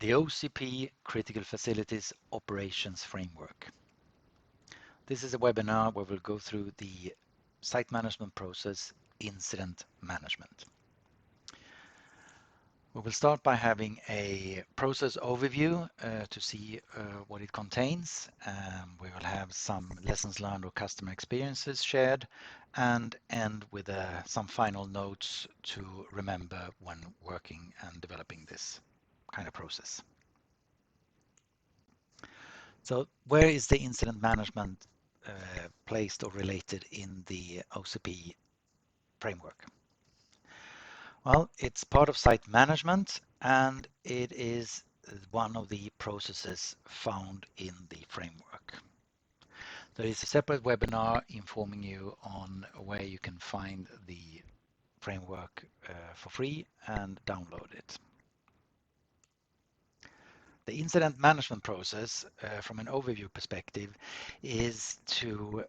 The OCP Critical Facilities Operations Framework. This is a webinar where we'll go through the site management process, incident management. We will start by having a process overview to see what it contains. We will have some lessons learned or customer experiences shared, and end with some final notes to remember when working and developing this kind of process. So where is the incident management placed or related in the OCP framework? Well, it's part of site management, and it is one of the processes found in the framework. There is a separate webinar informing you on where you can find the framework for free and download it. The incident management process, from an overview perspective, is to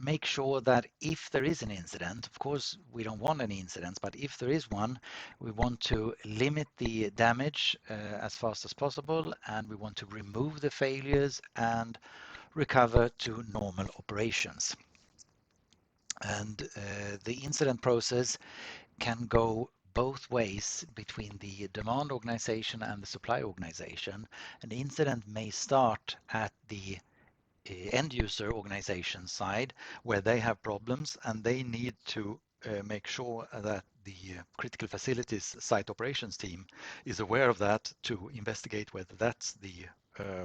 make sure that if there is an incident, of course we don't want any incidents, but if there is one, we want to limit the damage as fast as possible, and we want to remove the failures and recover to normal operations. And the incident process can go both ways between the demand organization and the supply organization. An incident may start at the end user organization side where they have problems and they need to make sure that the critical facilities site operations team is aware of that to investigate whether that's the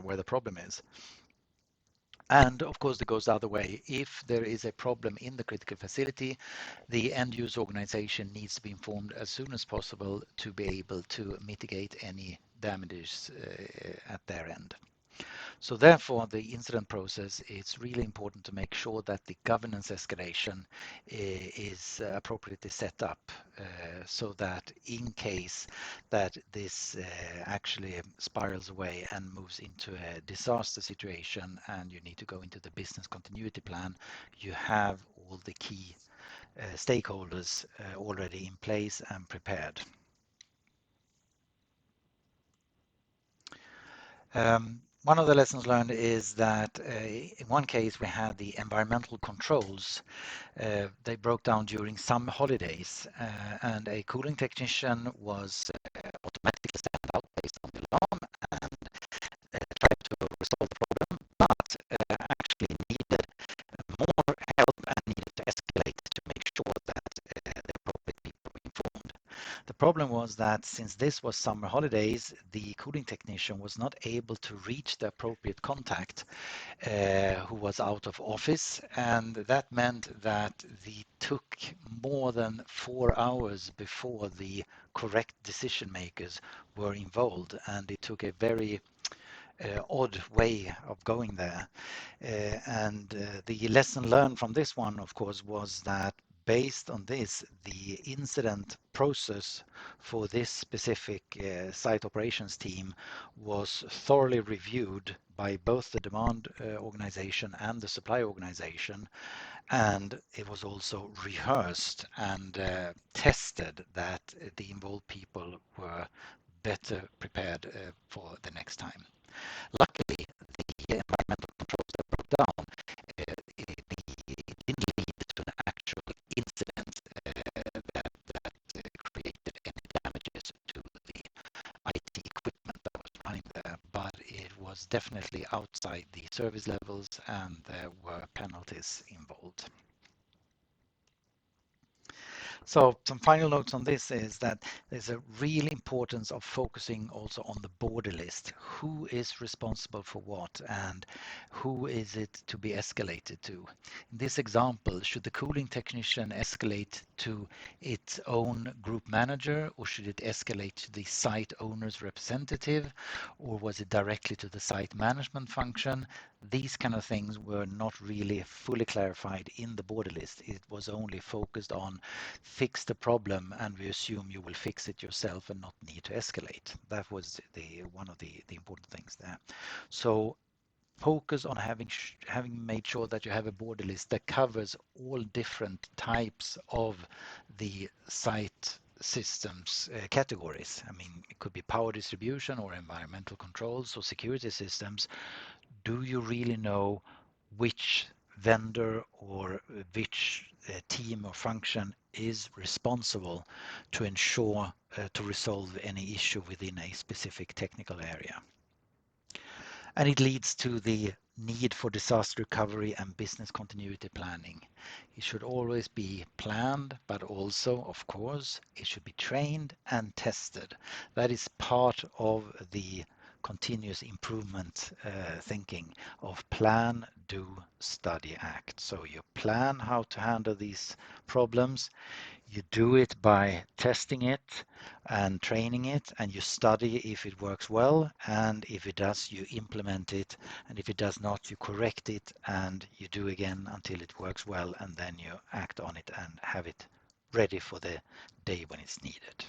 where the problem is. And of course, it goes the other way. If there is a problem in the critical facility, the end user organization needs to be informed as soon as possible to be able to mitigate any damages at their end. So therefore, the incident process, it's really important to make sure that the governance escalation is appropriately set up so that in case that this actually spirals away and moves into a disaster situation and you need to go into the business continuity plan, you have all the key stakeholders already in place and prepared. One of the lessons learned is that in one case we had the environmental controls. They broke down during some holidays and a cooling technician was automatically sent out based on the alarm and tried to resolve the problem, but actually needed more help and needed to escalate to make sure that the appropriate people were informed. The problem was that since this was summer holidays, the cooling technician was not able to reach the appropriate contact who was out of office, and that meant that it took more than 4 hours before the correct decision makers were involved, and it took a very odd way of going there. The lesson learned from this one, of course, was that based on this, the incident process for this specific site operations team was thoroughly reviewed by both the demand organization and the supply organization, and it was also rehearsed and tested that the involved people were better prepared for the next time. Luckily, the environmental controls that broke down, it didn't lead to an actual incident that created any damages to the IT equipment that was running there, but it was definitely outside the service levels and there were penalties involved. So some final notes on this is that there's a real importance of focusing also on the border list. Who is responsible for what and who is it to be escalated to? In this example, should the cooling technician escalate to its own group manager, or should it escalate to the site owner's representative, or was it directly to the site management function? These kind of things were not really fully clarified in the border list. It was only focused on fix the problem and we assume you will fix it yourself and not need to escalate. That was one of the important things there. So focus on having made sure that you have a border list that covers all different types of the site systems categories. I mean, it could be power distribution or environmental controls or security systems. Do you really know which vendor or which team or function is responsible to ensure to resolve any issue within a specific technical area? And it leads to the need for disaster recovery and business continuity planning. It should always be planned, but also, of course, it should be trained and tested. That is part of the continuous improvement thinking of plan, do, study, act. So you plan how to handle these problems. You do it by testing it and training it, and you study if it works well, and if it does, you implement it, and if it does not, you correct it and you do again until it works well, and then you act on it and have it ready for the day when it's needed.